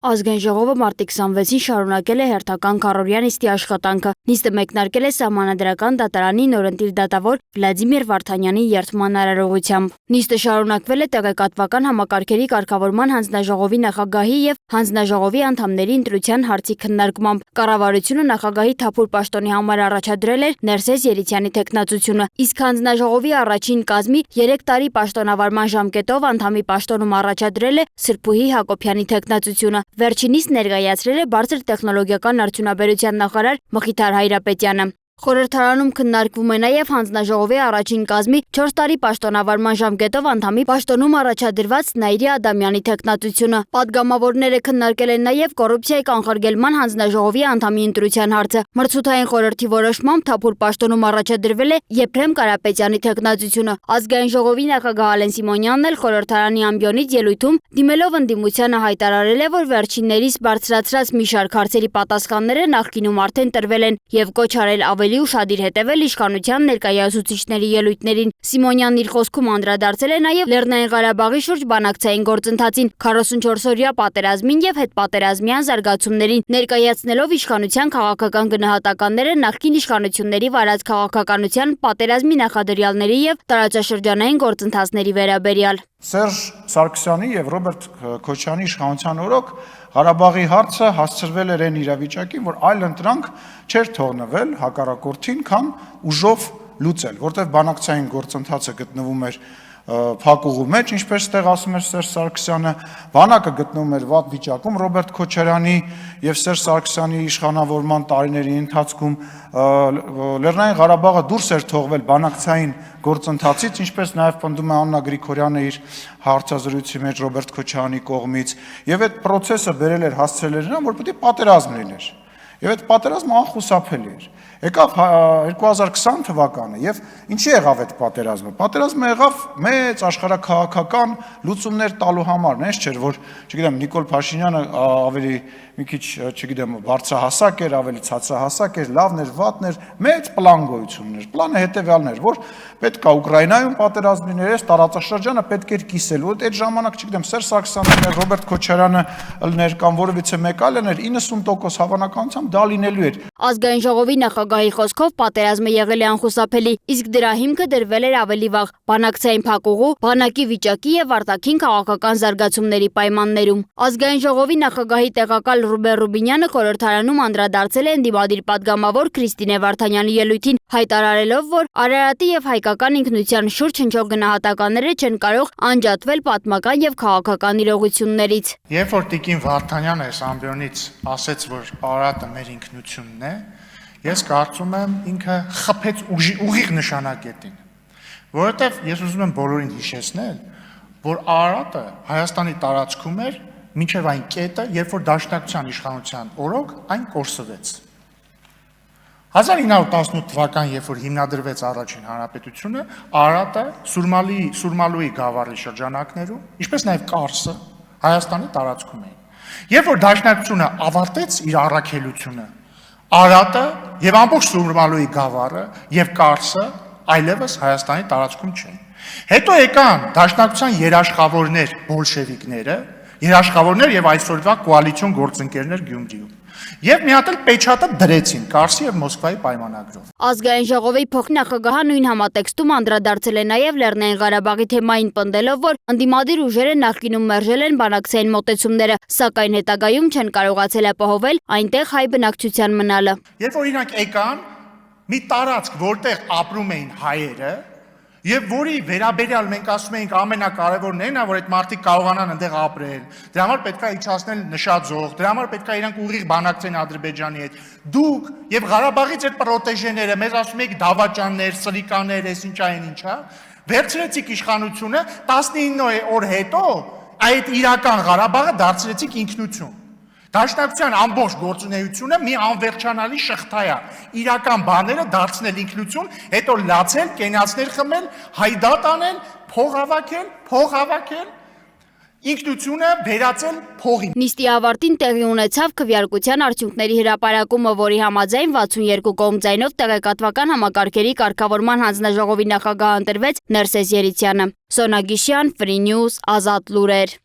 Ազգային ժողովը մարտի 26-ին շարունակել է հերթական քառօրյա նիստի աշխատանքը։ Նիստը մեկնարկել է Սահմանադրական դատարանի նորընտիր դատավոր Վլադիմիր Վարդանյանի երդման արարողությամբ։ Նիստը շարունակվել է տեղեկատվական համակարգերի կարգավորման հանձնաժողովի նախագահի եւ հանձնաժողովի անդամների ընտրության հարցի քննարկմամբ։ Կառավարությունը նախագահի թափուր պաշտոնի համար առաջադրել էր Ներսես Երիցյանի թեկնածությունը, իսկ հանձնաժողովի առաջին կազմի 3 տարի պաշտոնավարման ժամկետով անդամի պաշտոնում առաջադրել է Սրբուհի Հակոբյանի թեկնածությունը։ Վերջինիս ներկայացրել է բարձր տեխնոլոգիական արդյունաբերության նախարար Մխիթար Հայրապետյանը։ Խորհրդարանում քննարկվում է նաև հանձնաժողովի առաջին կազմի 4 տարի պաշտոնավարման ժամկետով անդամի պաշտոնում առաջադրված Նաիրի Ադամյանի թեկնածությունը։ Պատգամավորները քննարկել են նաև կոռուպցիայի կանխարգելման հանձնաժողովի անդամի ընտրության հարցը։ Մրցութային խորհրդի որոշմամբ թափուր պաշտոնում առաջադրվել է Եփրեմ Կարապետյանի թեկնածությունը։ Ազգային ժողովի նախագահ Ալեն Սիմոնյանն էլ խորհրդարանի ամբիոնից ելույթում դիմելով ընդդիմությանը հայտարարել է, որ վերջիններիս բարձրացրած մի շարք հարցերի պատասխանները նախկինում արդեն տրվել են եւ կոչ արել ավելի ուշադիր հետևել իշխանության ներկայացուցիչների ելույթներին։ Սիմոնյանն իր խոսքում անդրադարձել է նաև Լեռնային Ղարաբաղի շուրջ բանակցային գործընթացին, 44-օրյա պատերազմին եւ հետպատերազմյան զարգացումներին, ներկայացնելով իշխանության քաղաքական գնահատականները նախկին իշխանությունների վարած քաղաքականության, պատերազմի նախադրյալների եւ տարածաշրջանային գործընթացների վերաբերյալ։ Սերժ Սարգսյանի եւ Ռոբերտ Քոչարյանի իշխանության օրոք Ղարաբաղի հարցը հասցրվել էր այն իրավիճակին, որ այլ ընտրանք չէր թողնվել հակառակորդին, քան ուժով լուծել, որտեղ բանակցային գործընթացը գտնվում էր փակուղու մեջ, ինչպես տեղ ասում էր Սերժ Սարգսյանը, բանակը գտնվում էր վատ վիճակում Ռոբերտ Քոչարյանի եւ Սերժ Սարգսյանի իշխանավորման տարիների ընթացքում Լեռնային Ղարաբաղը դուրս էր թողվել բանակցային գործընթացից, ինչպես նաեւ պնդում է Աննա Գրիգորյանը իր հարցազրույցի մեջ Ռոբերտ Քոչարյանի կողմից, եւ այդ process-ը բերել էր հասցրել էր նրան, որ պետք է պատերազմ լիներ։ Եվ այդ պատերազմը անխուսափելի էր։ Եկավ 2020 թվականը եւ ինչի եղավ այդ պատերազմը։ Պատերազմը եղավ մեծ աշխարհաքաղաքական լուծումներ տալու համար, նես չէր, որ, չգիտեմ, Նիկոլ Փաշինյանը ավելի մի քիչ, չգիտեմ, բարձրահասակ էր, ավելի ցածրահասակ էր, լավն էր, վատն էր, մեծ պլան գոյություն ուներ։ Պլանը հետեւյալն էր, որ պետք է Ուկրաինայում պատերազմ լիներ, այս տարածաշրջանը պետք էր կիսել։ Ու այդ ժամանակ, չգիտեմ, Սերժ Սարգսյանն, Ռոբերտ Քոչարյանը ըլներ կամ որևիցե մեկ այլն էր 90% հավանականությամբ դա լինելու էր։ Ազգային ժողովի նախագահի խոսքով պատերազմը եղել է անխուսափելի, իսկ դրա հիմքը դրվել էր ավելի վաղ բանակցային փակուղու, բանակի վիճակի եւ արտաքին քաղաքական զարգացումների պայմաններում։ Ազգային ժողովի նախագահի տեղակալ Ռուբեն Ռուբինյանը խորհրդարանում անդրադարձել է ընդդիմադիր падգամավոր Քրիստինե Վարդանյանի ելույթին, հայտարարելով, որ Արարատի եւ հայկական ինքնության շուրջ հնչող գնահատականները չեն կարող անջատվել պատմական եւ քաղաքական իրողություններից։ Երբ որ Տիկին Վարդանյանը այս ամբիոնից ասեց, որ Արարատը մեր ինքնությունն է, ես կարծում եմ ինքը խփեց ուղիղ նշանակետին, որովհետև ես ուզում եմ բոլորին հիշեցնել, որ Արարատը Հայաստանի տարածքում էր մինչև այն կետը, երբ որ Դաշնակցության իշխանության օրոք այն կորսվեց։ 1918 թվականին, երբ որ հիմնադրվեց առաջին հանրապետությունը, Արարատը Սուրմալուի գավառի շրջանակներում, ինչպես նաև Կարսը Հայաստանի տարածքում էին։ Երբ որ Դաշնակցությունը ավարտեց իր առաքելությունը, Արարատը եւ ամբողջ Սուրմալուի գավառը եւ Կարսը այլևս Հայաստանի տարածքում չեն։ Հետո եկան Դաշնակցության երաշխավորներ բոլշևիկները, երաշխավորներ եւ այսօրվա կոալիցիոն գործընկերներ Գյումրիում։ Եվ մի հատ էլ պեչատը դրեցին Կարսի եւ Մոսկվայի պայմանագրով։ Ազգային ժողովի փոխնախագահը նույն համատեքստում անդրադարձել է նաև Լեռնային Ղարաբաղի թեմային, պնդելով, որ ընդդիմադիր ուժերը նախկինում մերժել են բանակցային մոտեցումները, սակայն հետագայում չեն կարողացել ապահովել այնտեղ հայ բնակչության մնալը։ Երբ որ իրանք եկան մի տարածք, որտեղ ապրում էին հայերը, եւ որի վերաբերյալ մենք ասում ենք ամենակարևորն այն է, որ այդ մարդիկ կարողանան այնտեղ ապրել։ Դրա համար պետք է իջացնել նշաձող, դրա համար պետք է իրանք ուղիղ բանակցեն Ադրբեջանի հետ։ Դուք եւ Ղարաբաղից այդ պրոտեժեները, մեզ ասում եք դավաճաններ, սրիկաներ, այս ինչ այն ինչա, վերցրեցիք իշխանությունը 19 օր հետո այդ իրական Ղարաբաղը դարձրեցիք ինքնություն։ Դաշնակցության ամբողջ գործունեությունը մի անվերջանալի շղթա է։ Իրական բաները դարձնել ինքնություն, հետո լացել, կենացներ խմել, հայդատ անել, փող հավաքել, ինքնությունը վերածել փողի։ Նիստի ավարտին տեղի ունեցավ քվեարկության արդյունքների հրապարակումը, որի համաձայն 62 կողմ ձայնով տեղեկատվական համակարգերի կարգավորման հանձնաժողովի նախագահ ընտրվեց Ներսես Երիցյանը։ Սոնա Գիշյան, Free News, Ազատ լուրեր։